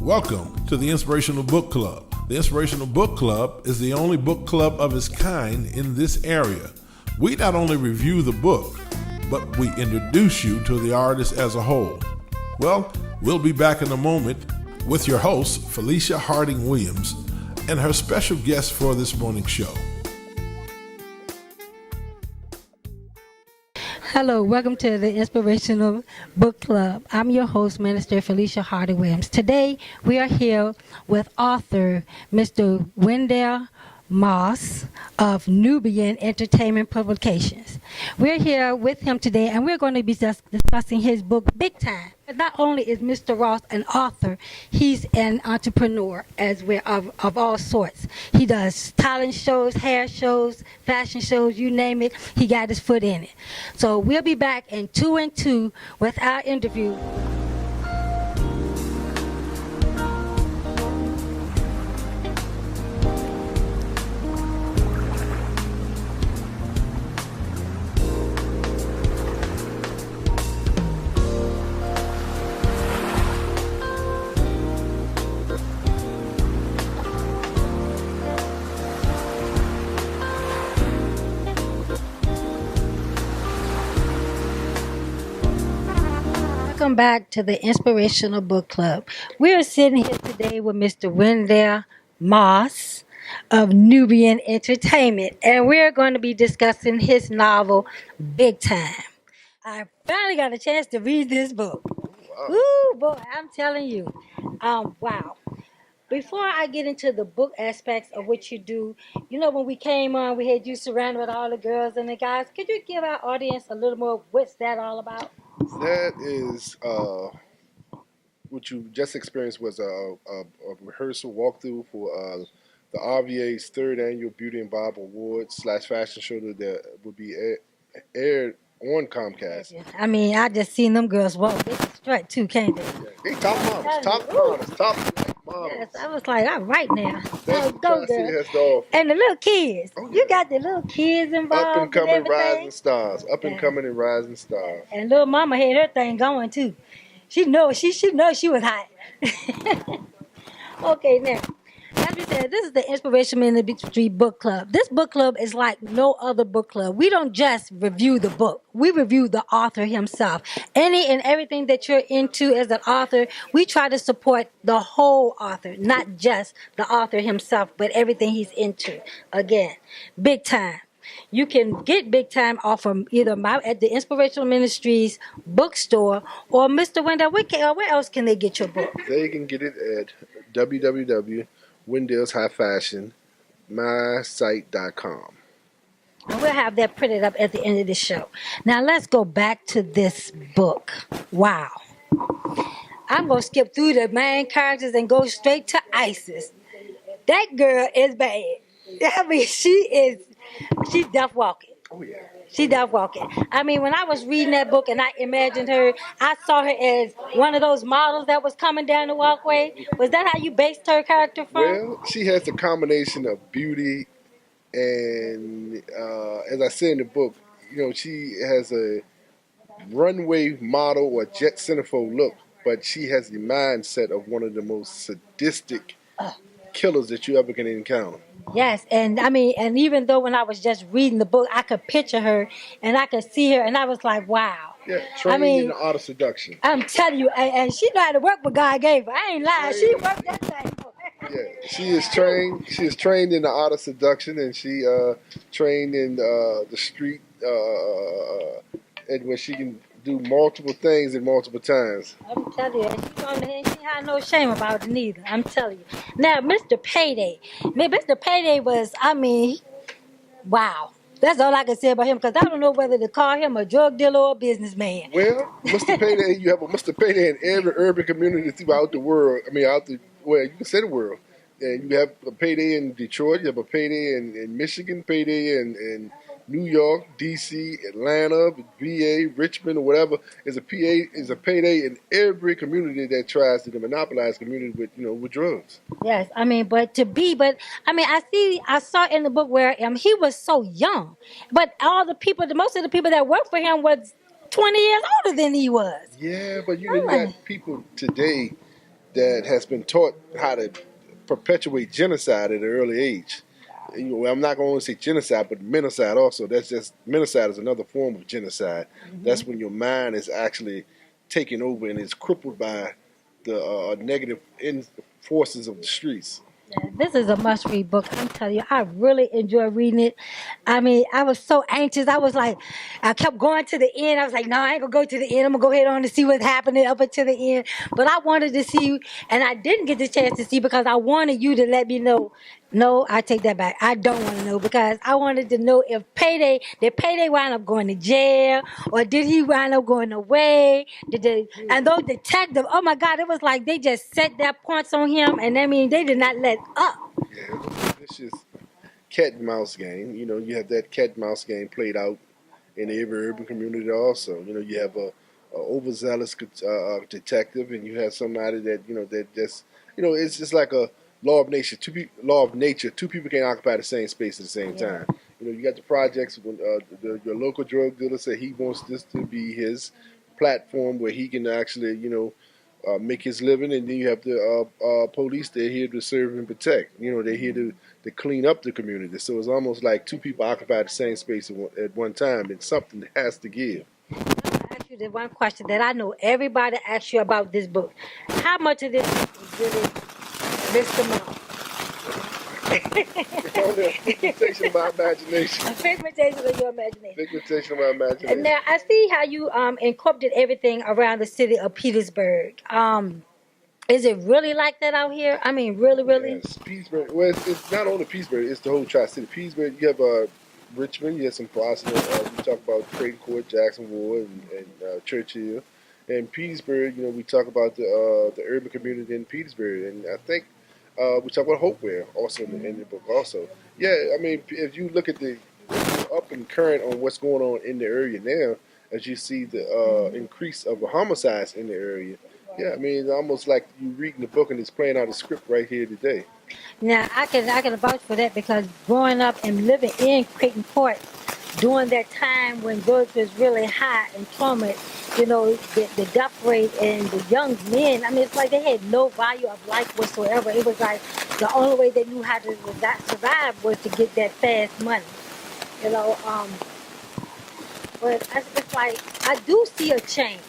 Welcome to the Inspirational Book Club. The Inspirational Book Club is the only book club of its kind in this area. We not only review the book, but we introduce you to the artist as a whole. Well, we'll be back in a moment with your host, Felicia Harding Williams, and her special guest for this morning's show. Hello, welcome to the Inspirational Book Club. I'm your host, Minister Felicia Harding Williams. Today, we are here with author Mr. Wendell Moss of Nubian Entertainment Publications. We're here with him today, and we're going to be discussing his book, Big Time. But not only is Mr. Ross an author, he's an entrepreneur as well, of all sorts. He does talent shows, hair shows, fashion shows, you name it, he got his foot in it. So we'll be back in 2 and 2 with our interview. Welcome back to the Inspirational Book Club. We are sitting here today with Mr. Wendell Moss of Nubian Entertainment, and we're going to be discussing his novel, Big Time. I finally got a chance to read this book. Ooh, boy, I'm telling you. Wow. Before I get into the book aspects of what you do, you know, when we came on, we had you surrounded with all the girls and the guys. Could you give our audience a little more, what's that all about? That is what you just experienced was a rehearsal walkthrough for the RVA's third annual Beauty and Bob Awards / fashion show that would be aired on Comcast. I mean, I just seen them girls walk. They can strut too, can't they? Yeah. They top models, top models, top models. Yes, I was like, all right now. That's Go, girl. dog. And the little kids. Oh, yeah. You got the little kids involved. Up and coming and rising stars. Up and coming and rising stars. And little mama had her thing going too. She knows she was hot. Okay, now, as we said, this is the Inspirational Ministry Book Club. This book club is like no other book club. We don't just review the book. We review the author himself. Any and everything that you're into as an author, we try to support the whole author, not just the author himself, but everything he's into. Again, Big Time. You can get Big Time off from either at the Inspirational Ministries bookstore or Mr. Wendell. Where else can they get your book? They can get it at www.wendellshighfashionmysite.com. And we'll have that printed up at the end of the show. Now let's go back to this book. Wow. I'm going to skip through the main characters and go straight to Isis. That girl is bad. I mean, she's death walking. Oh, yeah. She death walking. I mean, when I was reading that book and I imagined her, I saw her as one of those models that was coming down the walkway. Was that how you based her character from? Well, she has the combination of beauty and, as I say in the book, you know, she has a runway model or jet centerfold look, but she has the mindset of one of the most sadistic killers that you ever can encounter. Yes, and I mean, and even though when I was just reading the book, I could picture her and I could see her, and I was like, wow. Yeah, training in the art of seduction. I'm telling you, and she know how to work what God gave her. I ain't lying. She worked that thing. Yeah, she is trained. She is trained in the art of seduction, and she trained in the street, and where she can do multiple things at multiple times. I'm telling you, she had no shame about it neither. I'm telling you. Now, Mr. Payday. Mr. Payday was, I mean, wow. That's all I can say about him, because I don't know whether to call him a drug dealer or a businessman. Well, Mr. Payday, you have a Mr. Payday in every urban community throughout the world. I mean, you can say the world. And you have a Payday in Detroit, you have a Payday in Michigan, Payday in New York, D.C., Atlanta, VA, Richmond, or whatever. Is a Payday in every community that tries to monopolize community with drugs. Yes, I mean, I saw in the book where he was so young, but most of the people that worked for him was 20 years older than he was. Yeah, but you got people today that has been taught how to perpetuate genocide at an early age. Well, I'm not going to say genocide, but menocide also. That's just menocide is another form of genocide. That's when your mind is actually taken over and is crippled by the negative forces of the streets. This is a must-read book. I'm telling you, I really enjoy reading it. I mean, I was so anxious. I was like, I kept going to the end. I was like, no, I ain't gonna go to the end. I'm gonna go ahead on to see what's happening up until the end. But I wanted to see, and I didn't get the chance to see because I wanted you to let me know. No, I take that back. I don't want to know because I wanted to know if did Payday wind up going to jail or did he wind up going away? And those detectives, oh my God, it was like they just set their points on him, and I mean they did not let up. Yeah, it's just cat and mouse game. You have that cat and mouse game played out in every urban community. Also, you have a overzealous detective, and you have somebody that that just it's just like a law of nature. Law of nature. Two people can't occupy the same space at the same time. You got the projects when your local drug dealer said he wants this to be his platform where he can actually make his living, and then you have the police. They're here to serve and protect. They're here to clean up the community. So it's almost like two people occupy the same space at one time. It's something that has to give. I'm gonna ask you the one question that I know everybody asks you about this book. How much of this book is really Mr. Mouse? Figmentation of my imagination. A pigmentation of your imagination. Figmentation of my imagination. Now I see how you incorporated everything around the city of Petersburg. Is it really like that out here? I mean, really, really? Yes, Petersburg. Well, it's not only Petersburg. It's the whole Tri-City. Petersburg. You have Richmond. You have some Boston. We talk about Creighton Court, Jacksonville, and Churchill. And Petersburg. We talk about the urban community in Petersburg, and I think we talk about Hopewell also in the book. Also, yeah. I mean, if you look at the up and current on what's going on in the area now, as you see the increase of the homicides in the area. Yeah, I mean, it's almost like you reading the book and it's playing out a script right here today. Now I can vouch for that because growing up and living in Creighton Court during that time when drugs was really high and torment, the death rate and the young men, I mean, it's like they had no value of life whatsoever. It was like the only way they knew how to survive was to get that fast money. But it's like I do see a change.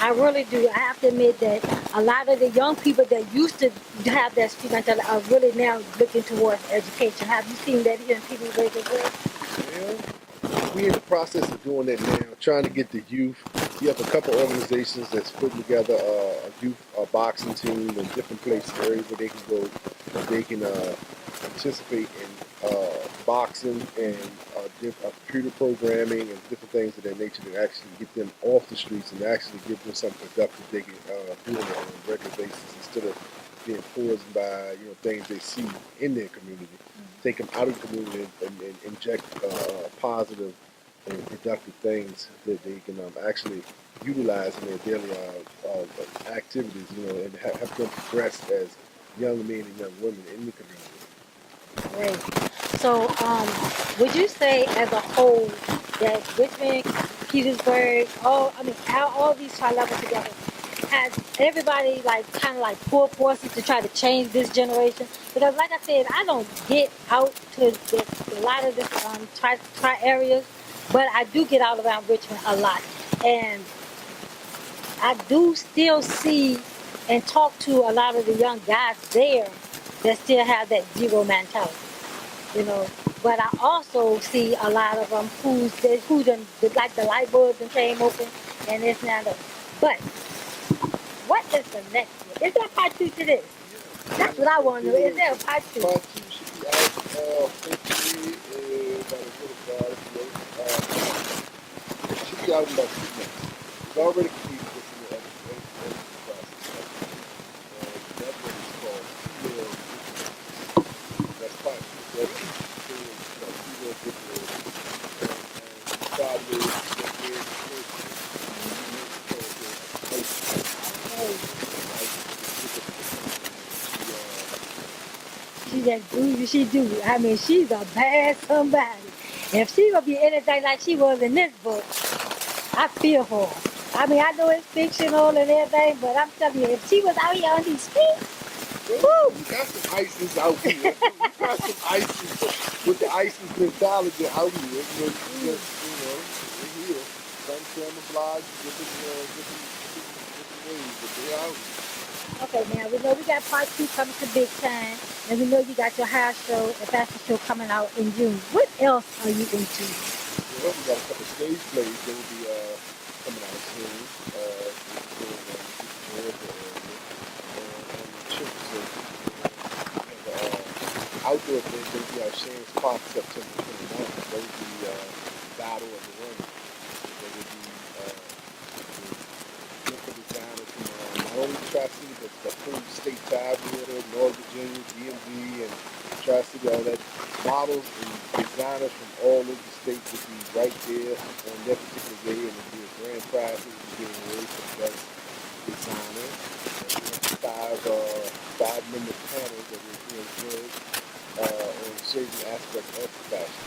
I really do. I have to admit that a lot of the young people that used to have that street mentality are really now looking towards education. Have you seen that here in Petersburg as well? Yeah, we're in the process of doing that now, trying to get the youth. You have a couple organizations that's putting together a youth boxing team in different places, areas where they can go, where they can participate in boxing and computer programming and different things of that nature to actually get them off the streets and actually give them something productive they can do on a regular basis instead of being poisoned by things they see in their community. Take them out of the community and inject positive and productive things that they can actually utilize in their daily activities, and help them progress as young men and young women in the community. Great. So, would you say as a whole that Richmond, Petersburg, all these tri-levels together, has everybody kind of full forces to try to change this generation? Because like I said, I don't get out to a lot of the tri areas, but I do get out around Richmond a lot. And I do still see and talk to a lot of the young guys there that still have that zero mentality, But I also see a lot of them who like the light bulbs and came open, and it's not. But what is the next one? Is there a part 2 to this? That's what I want to know. Is there a part 2? Part 2 should be out hopefully about a little while. It should be out in about 2 months. It's already completed this in the editing process. And that one is called Female. That's part 2. That's Female Digital. And probably She just do. She do. I mean, she's a bad somebody. If she gonna be anything like she was in this book, I feel for her. I mean, I know it's fictional and everything, but I'm telling you, if she was out here on these streets, woo! We got some ISIS out here. We got some ISIS with the ISIS mentality out here. We're here. Some camouflage, different ways, but they're out here. Okay, now we know we got part 2 coming to Big Time, and we know you got your house show and fashion show coming out in June. What else are you into? Well, we got a couple stage plays that will be coming out soon. Outdoor thing will be our Shane's Park September 29th. That will be Battle of the Running. There will be different designers from not only Tri-City, but the whole state tab theater, North Virginia, DMV, and Tri-City, all that. Models and designers from all over the state will be right there on that particular day, and it'll be a grand prize that we'll be giving away for the best designer. Five-member panels that will judge on certain aspects of fashion.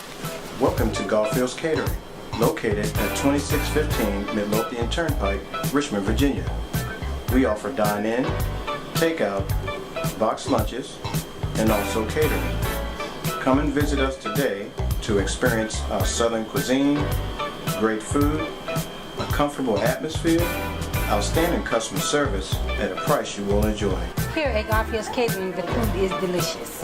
Welcome to Garfield's Catering, located at 2615 Midlothian Turnpike, Richmond, Virginia. We offer dine-in, takeout, box lunches, and also catering. Come and visit us today to experience our Southern cuisine, great food, a comfortable atmosphere, outstanding customer service at a price you will enjoy. Here at Garfield's Catering, the food is delicious.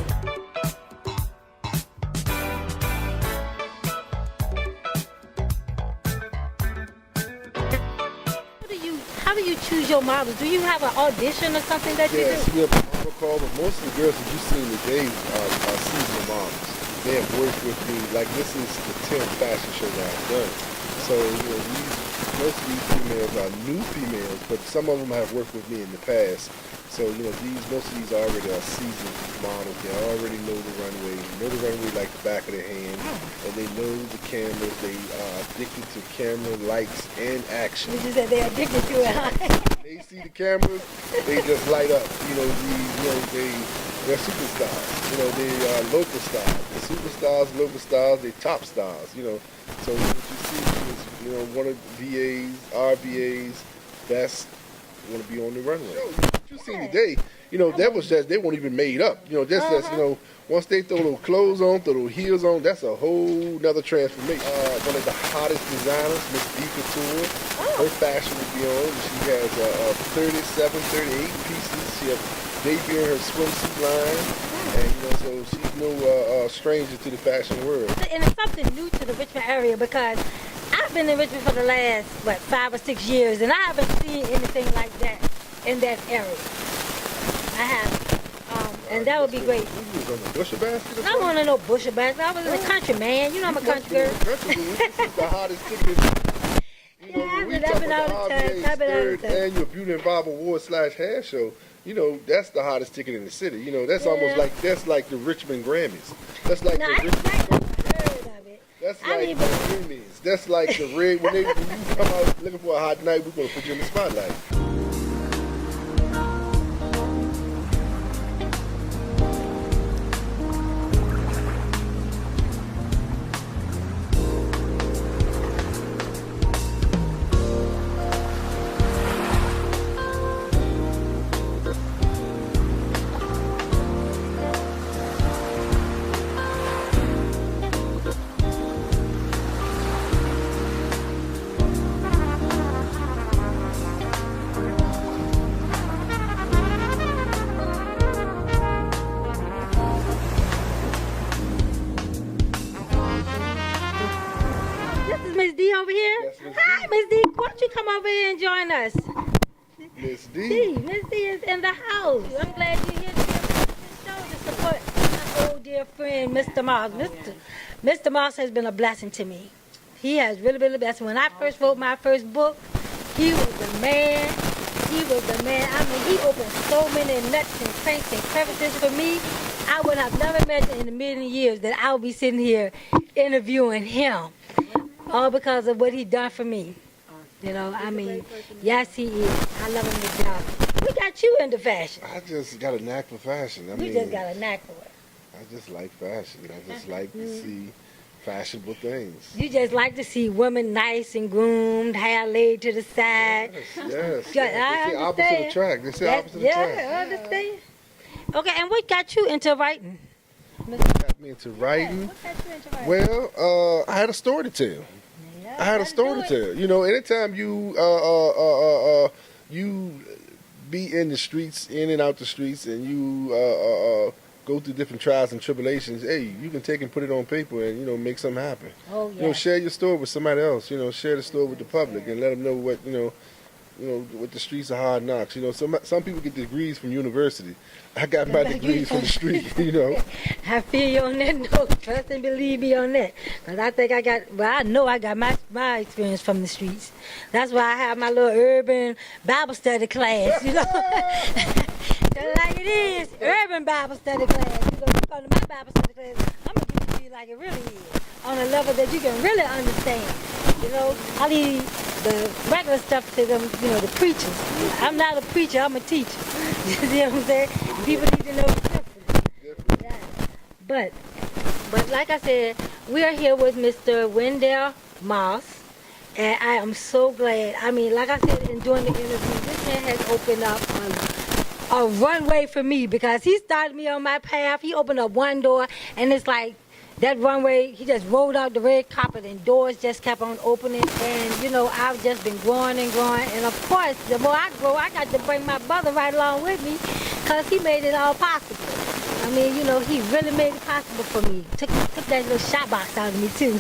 How do you choose your models? Do you have an audition or something that you do? Yes, we have a model call, but most of the girls that you've seen today are seasonal models. They have worked with me, like this is the 10th fashion show that I've done. So, most of these females are new females, but some of them have worked with me in the past. So, most of these already are seasoned models. They already know the runway like the back of their hand, and they know the cameras. They are addicted to camera lights and action. You just said they're addicted to it, huh? They see the cameras, they just light up. They're superstars. They are local stars. The superstars, local stars, they top stars. So what you see is, one of the VAs, RVAs, that's want to be on the runway. What you see today, that was just, they weren't even made up. Once they throw those clothes on, throw those heels on, that's a whole nother transformation. One of the hottest designers, Miss D Couture, her fashion will be on. She has 37, 38 pieces. She has debuted her swimsuit line. And so she's no stranger to the fashion world. And it's something new to the Richmond area because I've been in Richmond for the last, 5 or 6 years, and I haven't seen anything like that in that area. I have, and that would be great. You was on the Busher Basket? I want to know Busher Basket. I was in the country, man. I'm a country girl. This is the hottest ticket. I've we been talk out about of the time. I've been out of third time. annual Beauty and Bob Award /hair show. That's the hottest ticket in the city. That's almost like the Richmond Grammys. That's like No, the I Richmond. heard of it. That's I like mean, the Grammys. That's like the red. When you come out looking for a hot night, we're gonna put you in the spotlight. Miss D over here? Yes, Miss D. Hi, Miss D. Why don't you come over here and join us? Miss D. Miss D is in the house. I'm glad you're here to show to support my old dear friend, Mr. Moss. Mr. Moss has been a blessing to me. He has really been a blessing. When I first wrote my first book, he was the man. He was the man. I mean, he opened so many nuts and cranks and crevices for me. I would have never imagined in a million years that I would be sitting here interviewing him. All because of what he done for me. I mean, yes, he is. I love him to death. We got you into fashion. I just got a knack for fashion. You just got a knack for it. I just like fashion. I just like to see fashionable things. You just like to see women nice and groomed, hair laid to the side. Yes. I They say opposite attract. They say opposite attract. Yeah, I understand. Okay, and what got you into writing? Got me into writing. What got you into writing? Well, I had a story to tell. I had a story to tell. You know, anytime you you be in the streets, in and out the streets, and you go through different trials and tribulations, hey, you can take and put it on paper and, you know, make something happen. Oh, yeah. You know, share your story with somebody else. You know, share the story with the public and let them know what, you know, what the streets are hard knocks. You know, some people get degrees from university. I got my degrees from the street, you know. I feel you on that note. Trust and believe me on that. Because I think I know I got my experience from the streets. That's why I have my little urban Bible study class, you know. Just like it is, urban Bible study class. You know, you go to my Bible study class, I'm going to give it to you like it really is. On a level that you can really understand. You know, I leave the regular stuff to them, you know, the preachers. I'm not a preacher, I'm a teacher. You see what I'm saying? People need to know the difference. Yeah. But like I said, we are here with Mr. Wendell Moss, and I am so glad. I mean, like I said, in doing the interview, this man has opened up a runway for me because he started me on my path. He opened up one door, and it's like that runway, he just rolled out the red carpet and doors just kept on opening. And, you know, I've just been growing and growing. And, of course, the more I grow, I got to bring my brother right along with me because he made it all possible. I mean, you know, he really made it possible for me. Took that little shot box out of me, too.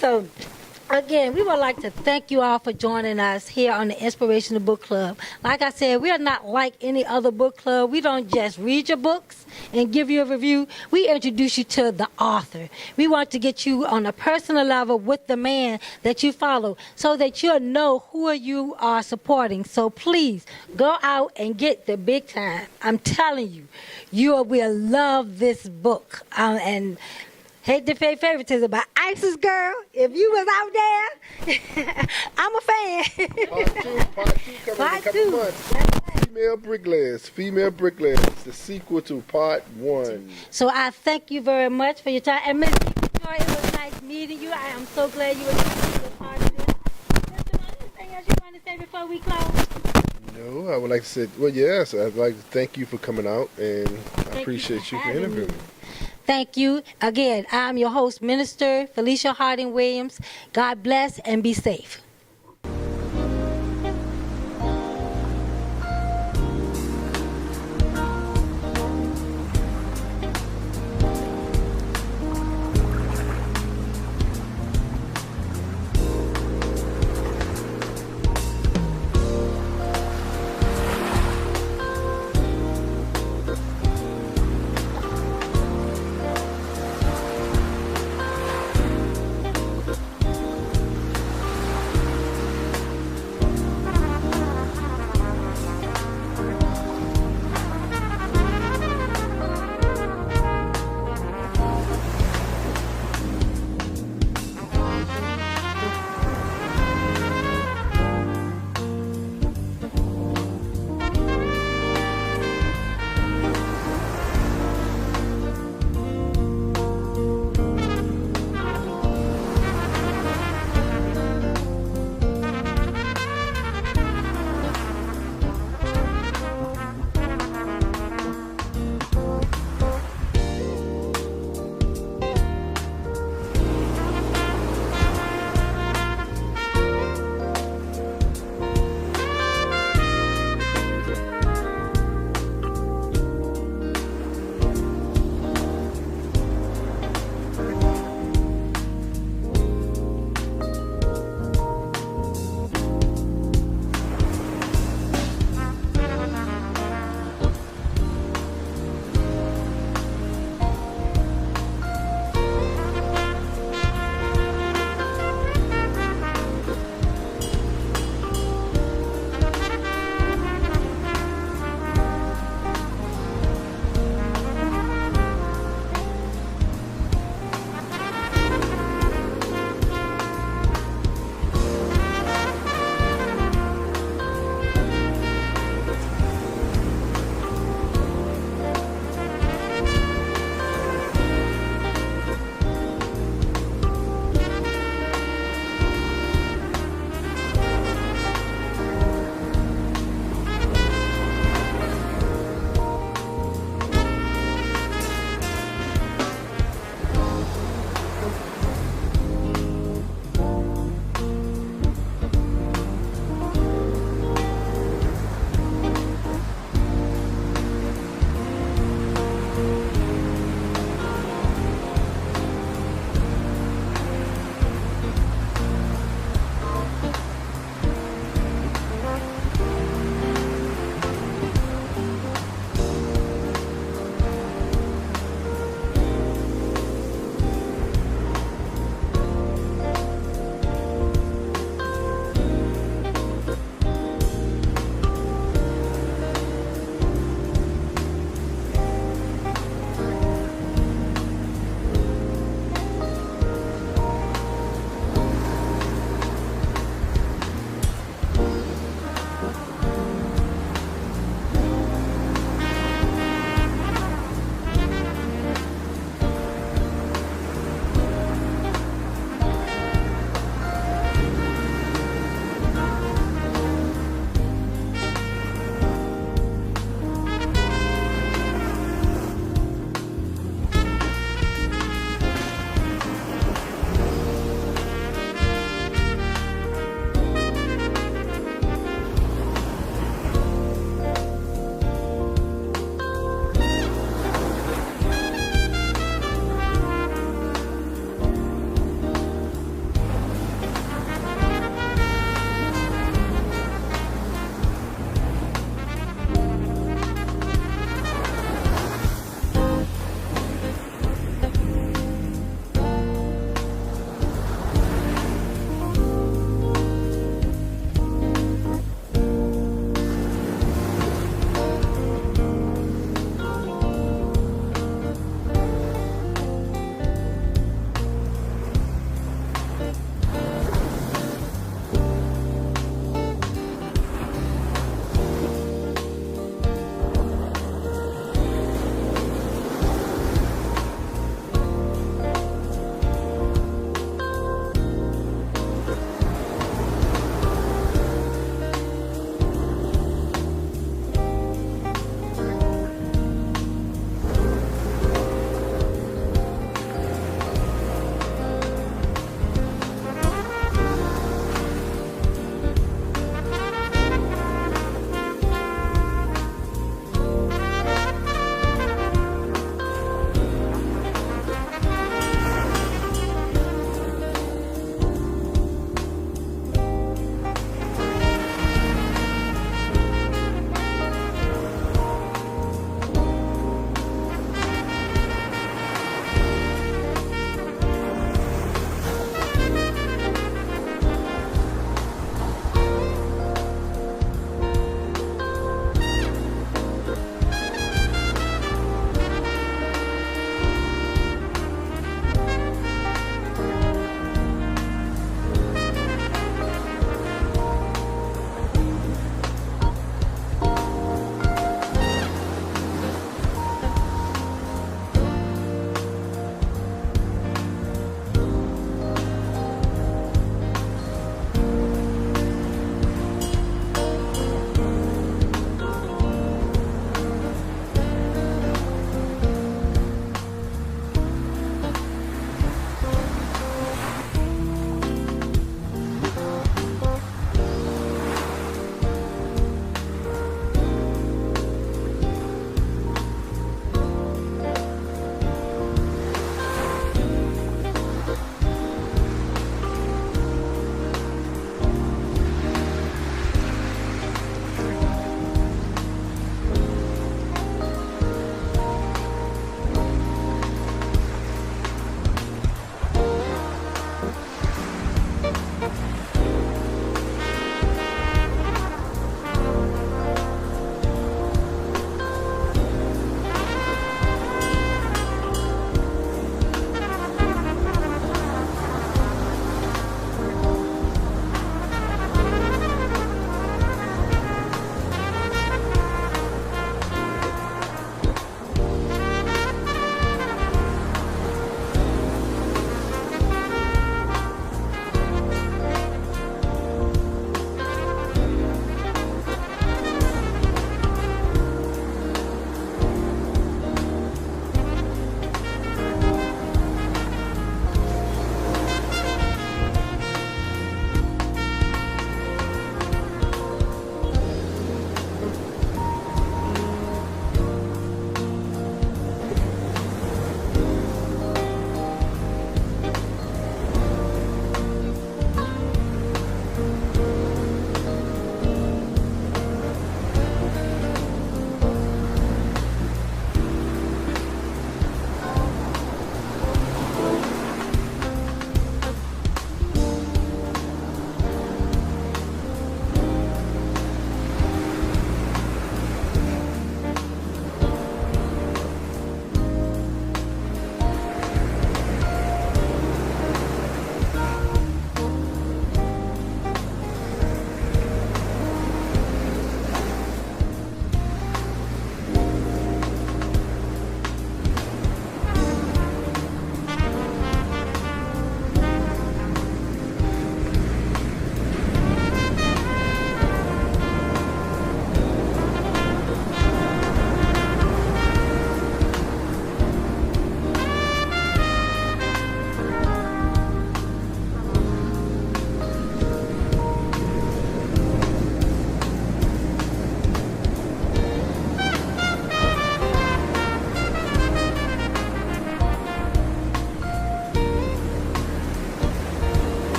So, again, we would like to thank you all for joining us here on the Inspirational Book Club. Like I said, we are not like any other book club. We don't just read your books and give you a review. We introduce you to the author. We want to get you on a personal level with the man that you follow so that you'll know who you are supporting. So please go out and get the big time. I'm telling you, you will love this book. And hate to pay favoritism, but ISIS girl, if you was out there, I'm a fan. Part two coming in a couple months. Female Bricklayers, the sequel to part 1. So I thank you very much for your time. And Ms. Joy, it was nice meeting you. I am so glad you were a part of this. Anything else you want to say before we close? No, I would like to say, well, yes, I'd like to thank you for coming out, and I appreciate you for interviewing me. Thank you. Again, I'm your host, Minister Felicia Harding Williams. God bless and be safe.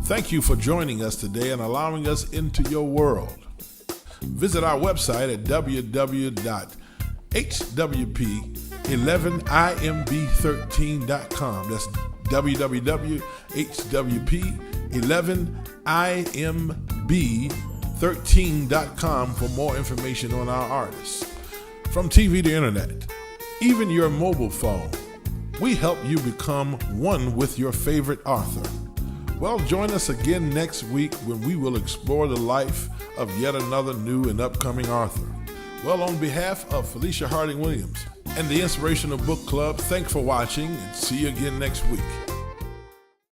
Thank you for joining us today and allowing us into your world. Visit our website at www.hwp11imb13.com. That's www.hwp11imb13.com for more information on our artists. From TV to internet, even your mobile phone, we help you become one with your favorite author. Well, join us again next week when we will explore the life of yet another new and upcoming author. Well, on behalf of Felicia Harding Williams and the Inspirational Book Club, thanks for watching and see you again next week.